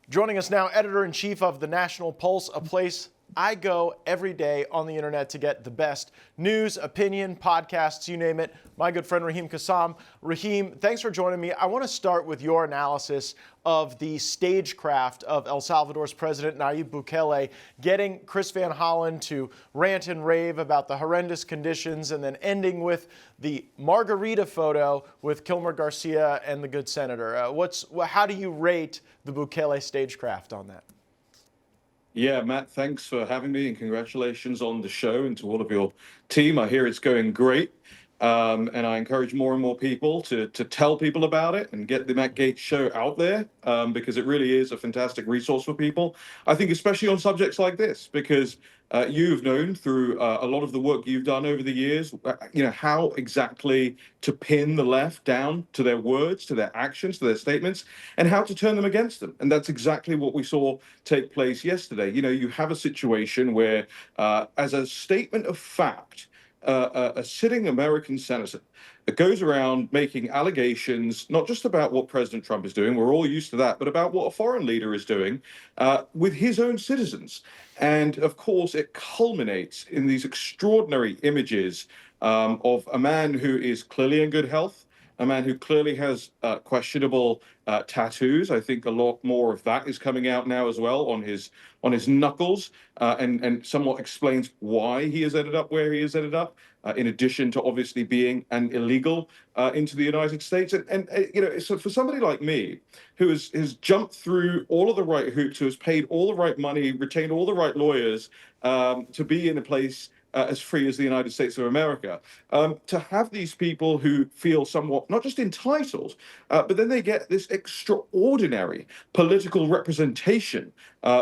Joining us now, editor-in-chief of the National Pulse, a place I go every day on the internet to get the best news, opinion, podcasts, you name it. My good friend Raheem Kassam. Raheem, thanks for joining me. I want to start with your analysis of the stagecraft of El Salvador's president, Nayib Bukele, getting Chris Van Hollen to rant and rave about the horrendous conditions and then ending with the margarita photo with Kilmer Garcia and the good senator. How do you rate the Bukele stagecraft on that? Yeah, Matt, thanks for having me and congratulations on the show and to all of your team. I hear it's going great. And I encourage more and more people to tell people about it and get the Matt Gaetz show out there because it really is a fantastic resource for people. I think especially on subjects like this, because you've known through a lot of the work you've done over the years, how exactly to pin the left down to their words, to their actions, to their statements, and how to turn them against them. And that's exactly what we saw take place yesterday. You have a situation where, as a statement of fact, a sitting American senator goes around making allegations, not just about what President Trump is doing, we're all used to that, but about what a foreign leader is doing with his own citizens. And of course, it culminates in these extraordinary images of a man who is clearly in good health, a man who clearly has questionable tattoos. I think a lot more of that is coming out now as well on his knuckles, and somewhat explains why he has ended up where he has ended up. In addition to obviously being an illegal into the United States, so for somebody like me, who has jumped through all of the right hoops, who has paid all the right money, retained all the right lawyers to be in a place as free as the United States of America, to have these people who feel somewhat not just entitled, but then they get this extraordinary political representation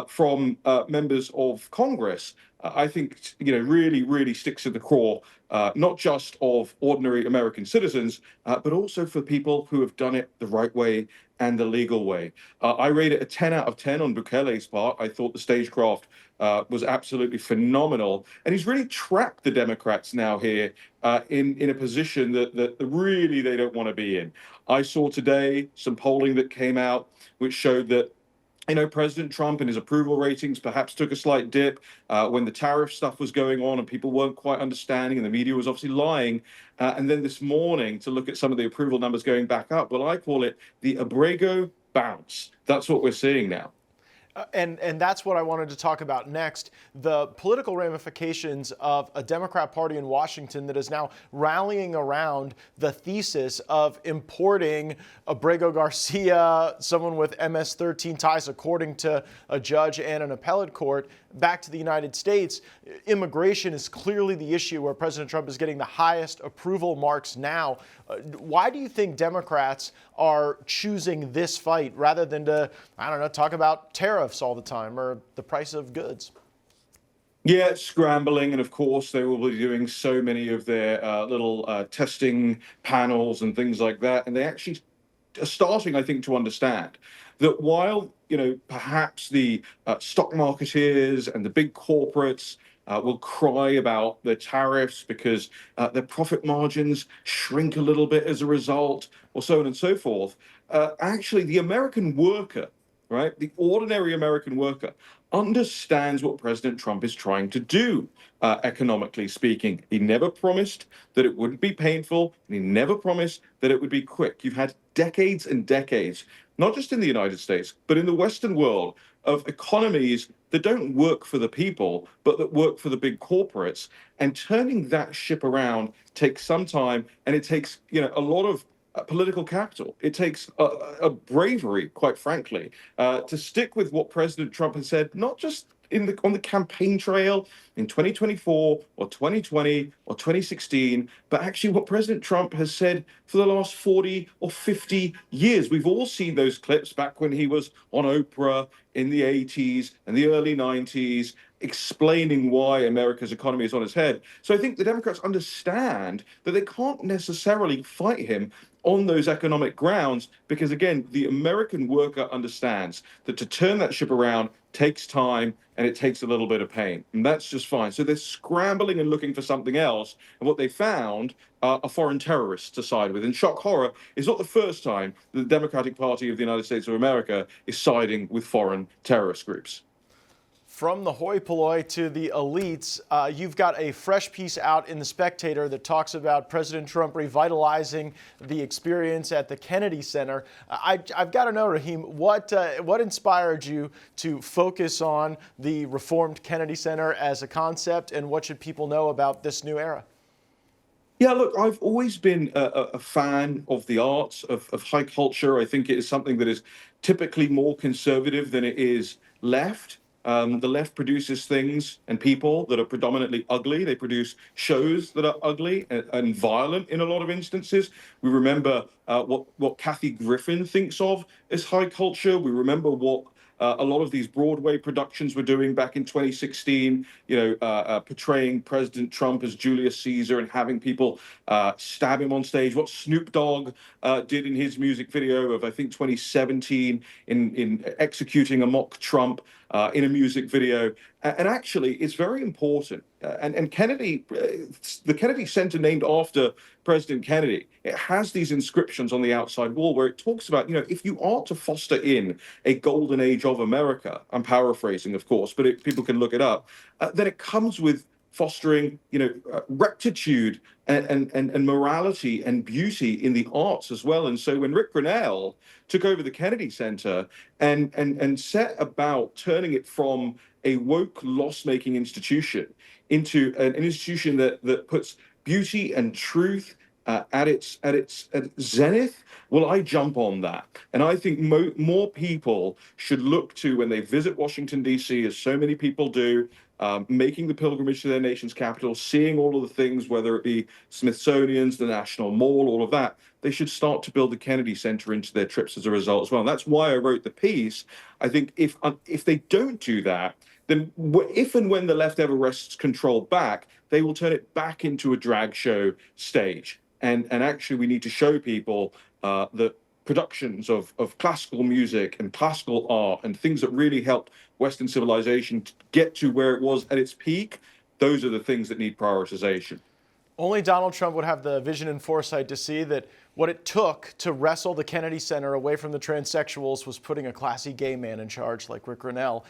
from members of Congress. I think really, really sticks to the core, not just of ordinary American citizens, but also for people who have done it the right way and the legal way. I rate it a 10 out of 10 on Bukele's part. I thought the stagecraft was absolutely phenomenal. And he's really trapped the Democrats now here in a position that really they don't want to be in. I saw today some polling that came out which showed that President Trump and his approval ratings perhaps took a slight dip when the tariff stuff was going on and people weren't quite understanding and the media was obviously lying. And then this morning to look at some of the approval numbers going back up, well, I call it the Abrego bounce. That's what we're seeing now. And that's what I wanted to talk about next, the political ramifications of a Democrat Party in Washington that is now rallying around the thesis of importing Abrego Garcia, someone with MS-13 ties, according to a judge and an appellate court, back to the United States. Immigration is clearly the issue where President Trump is getting the highest approval marks now. Why do you think Democrats are choosing this fight rather than to, talk about tariffs all the time or the price of goods? Yeah, it's scrambling. And of course, they will be doing so many of their little testing panels and things like that. And they actually are starting, I think, to understand that while, perhaps the stock marketeers and the big corporates will cry about the tariffs because their profit margins shrink a little bit as a result, or so on and so forth, actually, the American worker, right, the ordinary American worker, understands what President Trump is trying to do, economically speaking. He never promised that it wouldn't be painful, and he never promised that it would be quick. You've had decades and decades, not just in the United States, but in the Western world, of economies that don't work for the people, but that work for the big corporates. And turning that ship around takes some time, and it takes, a lot of political capital. It takes a bravery, quite frankly, to stick with what President Trump has said, not just on the campaign trail in 2024 or 2020 or 2016, but actually what President Trump has said for the last 40 or 50 years. We've all seen those clips back when he was on Oprah in the 80s and the early 90s, explaining why America's economy is on its head. So I think the Democrats understand that they can't necessarily fight him on those economic grounds, because again, the American worker understands that to turn that ship around takes time and it takes a little bit of pain, and that's just fine. So they're scrambling and looking for something else, and what they found are foreign terrorists to side with. And shock horror, is not the first time the Democratic Party of the United States of America is siding with foreign terrorist groups. From the hoi polloi to the elites, you've got a fresh piece out in The Spectator that talks about President Trump revitalizing the experience at the Kennedy Center. I've got to know, Raheem, what inspired you to focus on the reformed Kennedy Center as a concept, and what should people know about this new era? Yeah, look, I've always been a fan of the arts, of high culture. I think it is something that is typically more conservative than it is left. The left produces things and people that are predominantly ugly. They produce shows that are ugly and violent in a lot of instances. We remember what Kathy Griffin thinks of as high culture. We remember what a lot of these Broadway productions were doing back in 2016, portraying President Trump as Julius Caesar and having people stab him on stage. What Snoop Dogg did in his music video of, I think, 2017 in executing a mock Trump in a music video. And actually, it's very important. And Kennedy, the Kennedy Center, named after President Kennedy, it has these inscriptions on the outside wall where it talks about, if you are to foster in a golden age of America, I'm paraphrasing, of course, but people can look it up, then it comes with fostering, rectitude and morality and beauty in the arts as well. And so when Rick Grenell took over the Kennedy Center and set about turning it from a woke, loss-making institution into an institution that puts beauty and truth at its zenith, well, I jump on that. And I think more people should look to, when they visit Washington, D.C., as so many people do, making the pilgrimage to their nation's capital, seeing all of the things, whether it be Smithsonian's, the National Mall, all of that, they should start to build the Kennedy Center into their trips as a result as well. And that's why I wrote the piece. I think if they don't do that, then if and when the left ever wrests control back, they will turn it back into a drag show stage. And actually, we need to show people that productions of classical music and classical art and things that really helped Western civilization to get to where it was at its peak, those are the things that need prioritization. Only Donald Trump would have the vision and foresight to see that what it took to wrestle the Kennedy Center away from the transsexuals was putting a classy gay man in charge like Rick Grenell.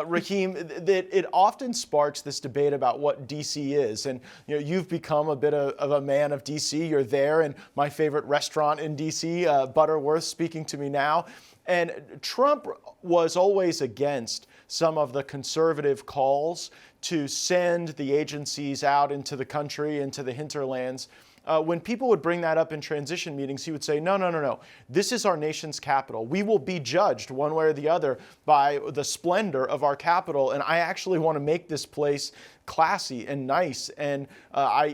Raheem, that it often sparks this debate about what D.C. is. And you've become a bit of a man of D.C. You're there in my favorite restaurant in D.C., Butterworth, speaking to me now. And Trump was always against some of the conservative calls to send the agencies out into the country, into the hinterlands. When people would bring that up in transition meetings, he would say, no. This is our nation's capital. We will be judged one way or the other by the splendor of our capital. And I actually want to make this place classy and nice. And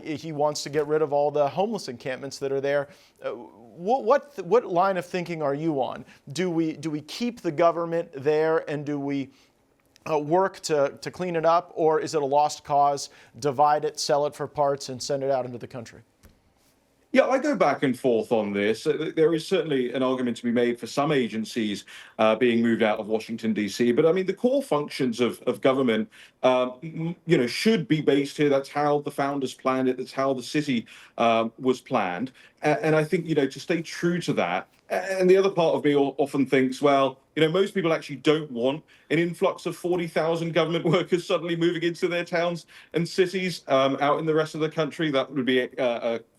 he wants to get rid of all the homeless encampments that are there. What line of thinking are you on? Do we keep the government there, and do we work to clean it up, or is it a lost cause? Divide it, sell it for parts, and send it out into the country? Yeah, I go back and forth on this. There is certainly an argument to be made for some agencies being moved out of Washington, D.C. But I mean, the core functions of government, should be based here. That's how the founders planned it. That's how the city was planned. And I think, to stay true to that. And the other part of me often thinks, well, most people actually don't want an influx of 40,000 government workers suddenly moving into their towns and cities out in the rest of the country. That would be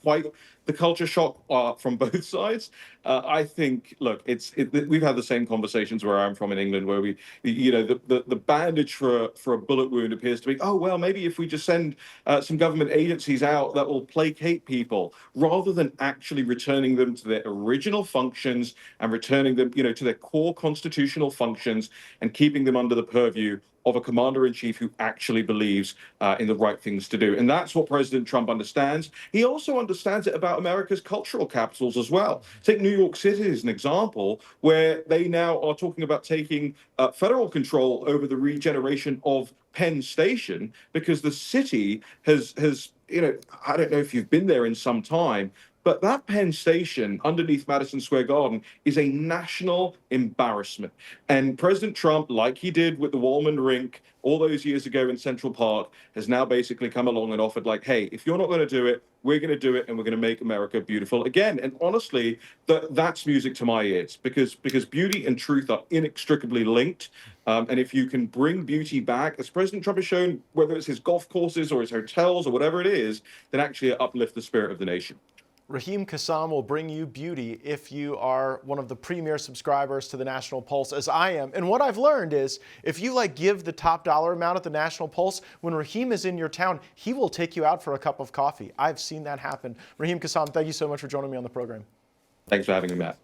quite the culture shock from both sides. I think, look, we've had the same conversations where I'm from in England, where the bandage for a bullet wound appears to be, oh, well, maybe if we just send some government agencies out, that will placate people, rather than actually returning them to their original functions and returning them, to their core constitutional functions and keeping them under the purview of a commander-in-chief who actually believes in the right things to do. And that's what President Trump understands. He also understands it about America's cultural capitals as well. Take New York City as an example, where they now are talking about taking federal control over the regeneration of Penn Station, because the city has I don't know if you've been there in some time, But that Penn Station underneath Madison Square Garden is a national embarrassment. And President Trump, like he did with the Wallman Rink all those years ago in Central Park, has now basically come along and offered, like, hey, if you're not going to do it, we're going to do it, and we're going to make America beautiful again. And honestly, that's music to my ears, because beauty and truth are inextricably linked. And if you can bring beauty back, as President Trump has shown, whether it's his golf courses or his hotels or whatever it is, then actually uplift the spirit of the nation. Raheem Kassam will bring you beauty if you are one of the premier subscribers to the National Pulse, as I am. And what I've learned is if you give the top dollar amount at the National Pulse, when Raheem is in your town, he will take you out for a cup of coffee. I've seen that happen. Raheem Kassam, thank you so much for joining me on the program. Thanks for having me, Matt.